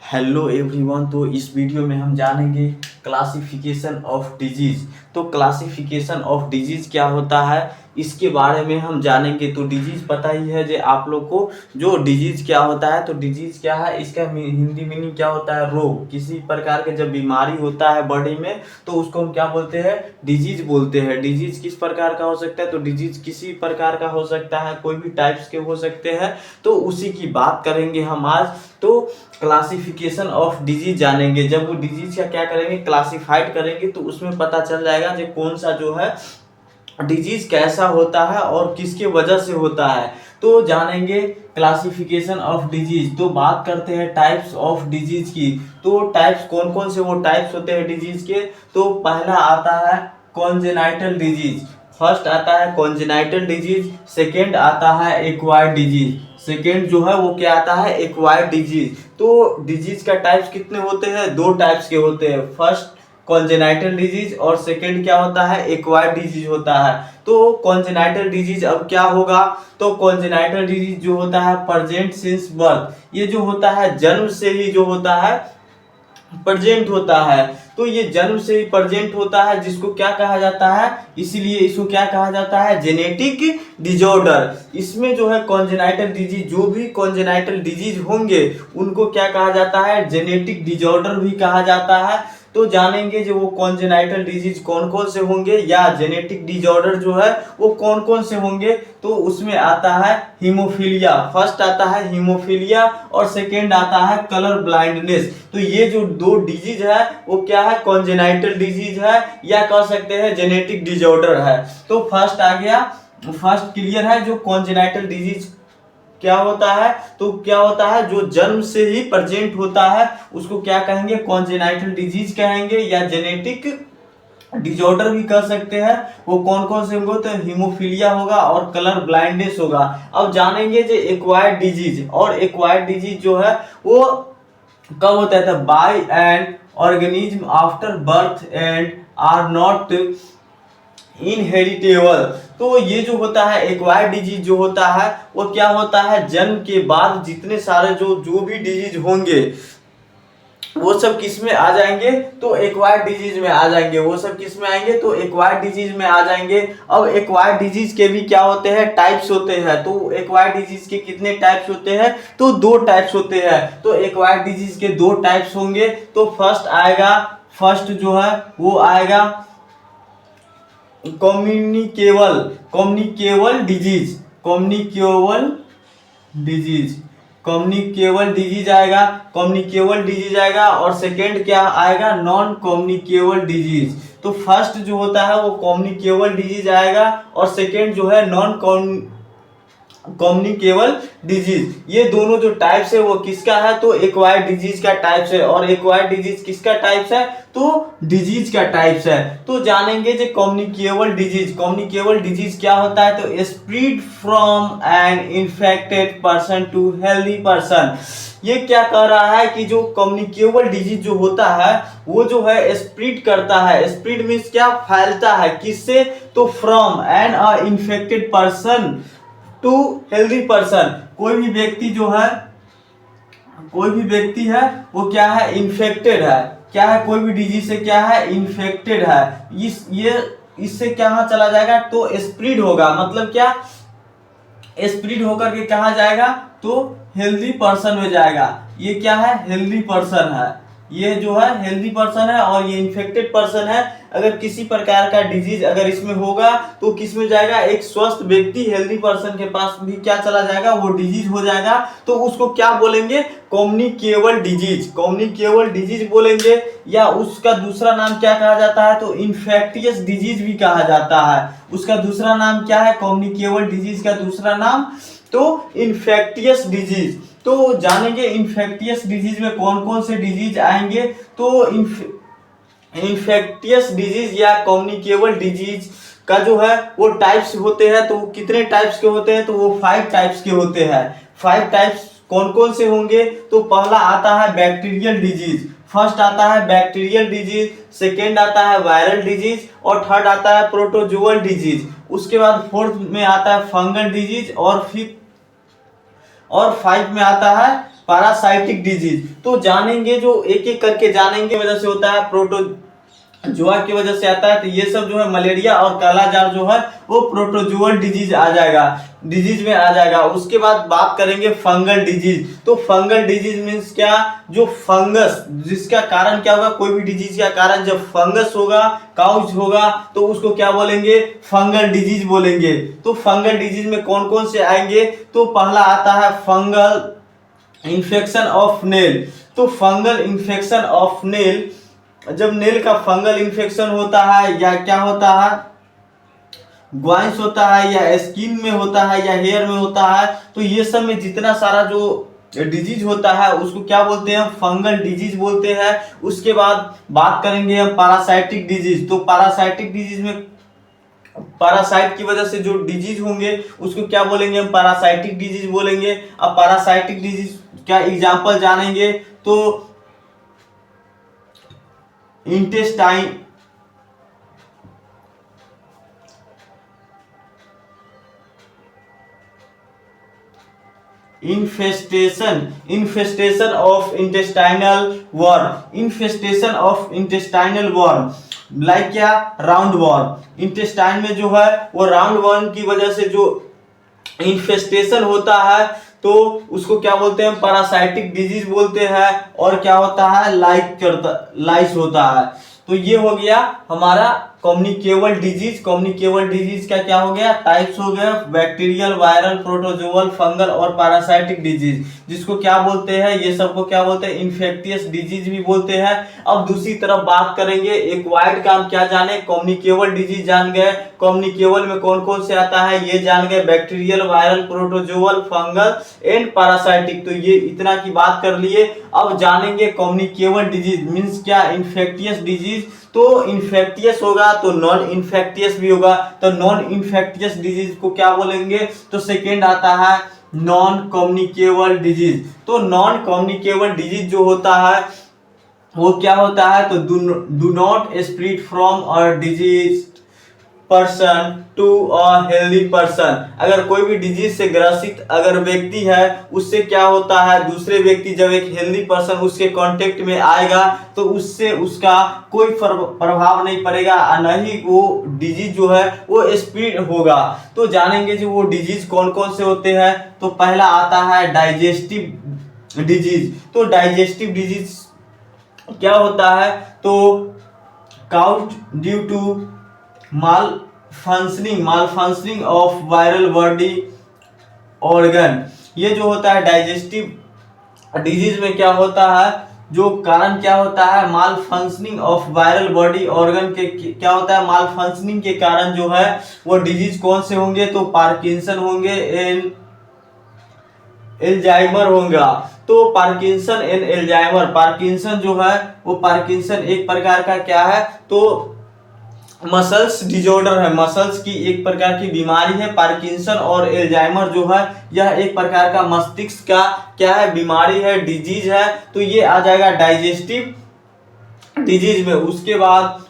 Hello everyone. तो इस video में हम जानेंगे क्लासिफिकेशन ऑफ डिजीज। तो क्लासिफिकेशन ऑफ डिजीज क्या होता है इसके बारे में हम जानेंगे। तो डिजीज पता ही है जो आप लोग को, जो डिजीज क्या होता है। तो डिजीज क्या है, इसका हिंदी मीनिंग क्या होता है, रोग। किसी प्रकार के जब बीमारी होता है बॉडी में तो उसको हम क्या बोलते हैं, डिजीज बोलते हैं। डिजीज किस प्रकार का हो सकता है, तो डिजीज किसी प्रकार का हो सकता है, कोई भी टाइप्स के हो सकते हैं। तो उसी की बात करेंगे हम आज। तो क्लासिफिकेशन ऑफ डिजीज जानेंगे। जब वो डिजीज का क्या करेंगे, क्लासिफाइड करेंगे, तो उसमें पता चल जाएगा कि कौन सा जो है डिजीज कैसा होता है और किसके वजह से होता है। तो जानेंगे क्लासिफिकेशन ऑफ डिजीज। तो बात करते हैं टाइप्स ऑफ डिजीज की। तो टाइप्स कौन कौन से वो टाइप्स होते हैं डिजीज के। तो पहला आता है कॉन्जेनाइटल डिजीज। फर्स्ट आता है कॉन्जेनाइटल डिजीज, सेकेंड आता है एक्वायर्ड डिजीज। सेकेंड जो है वो क्या आता है, एक्वायर्ड डिजीज। तो डिजीज का टाइप्स कितने होते हैं, दो टाइप्स के होते हैं। फर्स्ट कॉन्जेनाइटल डिजीज और सेकेंड क्या होता है, एक्वायर्ड डिजीज होता है। तो कॉन्जेनाइटल डिजीज अब क्या होगा, तो कॉन्जेनाइटल डिजीज जो होता है प्रेजेंट सिंस बर्थ, ये जो होता है जन्म से ही जो होता है प्रेजेंट होता है। तो ये जन्म से ही प्रेजेंट होता है, जिसको क्या कहा जाता है, इसीलिए इसको क्या कहा जाता है, जेनेटिक डिजॉर्डर। इसमें जो है कॉन्जेनाइटल डिजीज, जो भी कॉन्जेनाइटल डिजीज होंगे उनको क्या कहा जाता है, जेनेटिक डिजॉर्डर भी कहा जाता है। तो जानेंगे जो वो कॉन्जेनाइटल डिजीज कौन कौन से होंगे, या जेनेटिक डिजॉर्डर जो है वो कौन कौन से होंगे। तो उसमें आता है हीमोफीलिया, फर्स्ट आता है हीमोफीलिया और सेकेंड आता है कलर ब्लाइंडनेस। तो ये जो दो डिजीज है वो क्या है, कॉन्जेनाइटल डिजीज है, या कह सकते हैं जेनेटिक डिजॉर्डर है। तो फर्स्ट आ गया, फर्स्ट क्लियर है। जो कॉन्जेनाइटल डिजीज क्या होता है, तो क्या होता है, जो जन्म से ही प्रेजेंट होता है उसको क्या कहेंगे, कॉन्जेनाइटल डिजीज कहेंगे, या जेनेटिक डिजॉर्डर भी कह सकते हैं। वो कौन कौन से होंगे, तो हीमोफीलिया होगा और कलर ब्लाइंडनेस होगा। अब जानेंगे जो एक्वायर्ड डिजीज। और एक्वायर्ड डिजीज जो है वो कब होता है, by an organism after birth and are not inheritable. तो ये जो होता है एक्वायर्ड डिजीज जो होता है वो क्या होता है, जन्म के बाद जितने सारे जो जो भी डिजीज होंगे वो सब किस में आ जाएंगे, तो एक्वायर्ड डिजीज में आ जाएंगे। वो सब किस में आएंगे, तो एक्वायर्ड डिजीज में आ जाएंगे। अब एक्वायर्ड डिजीज के भी क्या होते हैं, टाइप्स होते हैं। तो एक्वायर्ड डिजीज के कितने टाइप्स होते हैं, तो दो टाइप्स होते हैं। तो एक्वायर्ड डिजीज के दो टाइप्स होंगे। तो फर्स्ट आएगा, फर्स्ट जो है वो आएगा communicable communicable disease, communicable disease, communicable disease आएगा, कम्युनिकेबल डिजीज आएगा। और सेकेंड क्या आएगा, नॉन कम्युनिकेबल डिजीज। तो फर्स्ट जो होता है वो कम्युनिकेबल डिजीज आएगा और सेकेंड जो है नॉन कम्युनिकेबल डिजीज। ये दोनों जो टाइप्स है वो किसका है, तो एक्वायर्ड डिजीज का टाइप्स है। और एक्वायर्ड डिजीज किसका टाइप्स है, तो डिजीज का टाइप्स है। तो जानेंगे जो कम्युनिकेबल डिजीज। कम्युनिकेबल डिजीज क्या होता है, तो spread from an infected person to healthy person. ये क्या कह रहा है कि जो कम्युनिकेबल डिजीज जो होता है वो जो है स्प्रेड करता है। स्प्रेड मीन्स क्या, फैलता है, किससे, तो from an infected person to healthy person. कोई भी व्यक्ति जो है, कोई भी व्यक्ति है वो क्या है, इन्फेक्टेड है, क्या है, कोई भी डिजीज से क्या है, इन्फेक्टेड है। ये इससे कहाँ चला जाएगा, तो स्प्रेड होगा। मतलब क्या, स्प्रेड होकर के कहाँ जाएगा, तो हेल्दी पर्सन में जाएगा। ये क्या है, हेल्दी पर्सन है, ये जो है हेल्दी पर्सन है और ये इन्फेक्टेड पर्सन है। अगर किसी प्रकार का डिजीज अगर इसमें होगा तो किस में जाएगा, एक स्वस्थ व्यक्ति हेल्दी पर्सन के पास भी क्या चला जाएगा, वो डिजीज हो जाएगा। तो उसको क्या बोलेंगे, कम्युनिकेबल डिजीज, कम्युनिकेबल डिजीज बोलेंगे। या उसका दूसरा नाम क्या कहा जाता है, तो इन्फेक्टियस डिजीज भी कहा जाता है। उसका दूसरा नाम क्या है, कम्युनिकेबल डिजीज का दूसरा नाम, तो इन्फेक्टियस डिजीज। तो जानेंगे इन्फेक्टियस डिजीज में कौन कौन से डिजीज आएंगे। तो इन्फेक्टियस डिजीज या कम्युनिकेबल डिजीज का जो है वो टाइप्स होते हैं। तो कितने टाइप्स के होते हैं, तो वो 5 टाइप्स के होते हैं। 5 टाइप्स कौन कौन से होंगे, तो पहला आता है बैक्टीरियल डिजीज। फर्स्ट आता है बैक्टीरियल डिजीज, सेकेंड आता है वायरल डिजीज और थर्ड आता है प्रोटोजुअल डिजीज। उसके बाद फोर्थ में आता है फंगल डिजीज और फिफ्थ और 5 में आता है पैरासाइटिक डिजीज। तो जानेंगे, जो एक एक करके जानेंगे, वजह से होता है प्रोटोजुआ की वजह से आता है। तो ये सब जो है मलेरिया और कालाजार जो है वो प्रोटोजुअल डिजीज आ जाएगा, डिजीज में आ जाएगा। उसके बाद बात करेंगे फंगल डिजीज। तो फंगल डिजीज मीन्स क्या, जो फंगस जिसका कारण क्या होगा, कोई भी डिजीज का कारण जब फंगस होगा, काउच होगा, तो उसको क्या बोलेंगे, फंगल डिजीज बोलेंगे। तो फंगल डिजीज में कौन कौन से आएंगे, तो पहला आता है फंगल इन्फेक्शन ऑफ नेल। तो फंगल इन्फेक्शन ऑफ नेल, जब नेल का फंगल इन्फेक्शन होता है या क्या होता है, ग्वाइंस होता है या स्किन में होता है या हेयर में होता है, तो ये सब में जितना सारा जो डिजीज होता है उसको क्या बोलते हैं, फंगल डिजीज बोलते हैं। उसके बाद बात करेंगे हम पैरासाइटिक डिजीज। तो पैरासाइटिक डिजीज में पैरासाइट की वजह से जो डिजीज होंगे उसको क्या बोलेंगे, हम पैरासाइटिक डिजीज बोलेंगे। अब पैरासाइटिक डिजीज का एग्जांपल जानेंगे तो intestine infestation of intestinal worm, infestation of intestinal worm, like क्या, राउंड वर्म। इंटेस्टाइन में जो है वो राउंड वर्म की वजह से जो इन्फेस्टेशन होता है तो उसको क्या बोलते हैं, पैरासाइटिक डिजीज बोलते हैं। और क्या होता है, लाइस होता है। तो ये हो गया हमारा कम्युनिकेबल डिजीज। कम्युनिकेबल डिजीज का क्या हो गया, टाइप्स हो गया, बैक्टीरियल, वायरल, प्रोटोजोअल, फंगल और पैरासाइटिक डिजीज, जिसको क्या बोलते हैं, ये सबको क्या बोलते हैं, इन्फेक्टियस डिजीज भी बोलते हैं। अब दूसरी तरफ बात करेंगे एक्वायर्ड का, हम क्या जाने, कम्युनिकेबल डिजीज जान गए, कम्युनिकेबल में कौन कौन से आता है ये जान गए, bacterial, viral, protozoal, fungal and parasitic. तो ये इतना की बात कर लिए। अब जानेंगे कम्युनिकेबल डिजीज मीन्स क्या, इन्फेक्टियस डिजीज। तो इन्फेक्टियस होगा तो नॉन इन्फेक्टियस भी होगा। तो नॉन इन्फेक्टियस डिजीज को क्या बोलेंगे, तो सेकेंड आता है नॉन कम्युनिकेबल डिजीज। तो नॉन कम्युनिकेबल डिजीज जो होता है वो क्या होता है, तो do not spread from a disease person to a healthy person. अगर कोई भी डिजीज से ग्रसित अगर व्यक्ति है, उससे क्या होता है, दूसरे व्यक्ति जब एक हेल्दी पर्सन उसके कांटेक्ट में आएगा तो उससे उसका कोई प्रभाव नहीं पड़ेगा, न ही वो डिजीज जो है वो स्प्रेड होगा। तो जानेंगे जो वो डिजीज कौन कौन से होते हैं। तो पहला आता है डाइजेस्टिव डिजीज। तो डाइजेस्टिव डिजीज क्या होता है, तो cause due to malfunctioning of viral body organ. ये जो होता है डाइजेस्टिव डिजीज में क्या होता है, जो कारण क्या होता है, malfunctioning of viral body organ के क्या होता है, माल फंक्शनिंग के कारण जो है वो डिजीज कौन से होंगे, तो पार्किंसन होंगे, एल्जाइमर होगा। तो पार्किंसन एंड एल्जाइमर, पार्किंसन जो है वो पार्किंसन एक प्रकार का क्या है, तो मसल्स डिजॉर्डर है, मसल्स की एक प्रकार की बीमारी है। पार्किंसन और एल्जाइमर जो है यह एक प्रकार का मस्तिष्क का क्या है, बीमारी है, डिजीज है। तो ये आ जाएगा डाइजेस्टिव डिजीज में। उसके बाद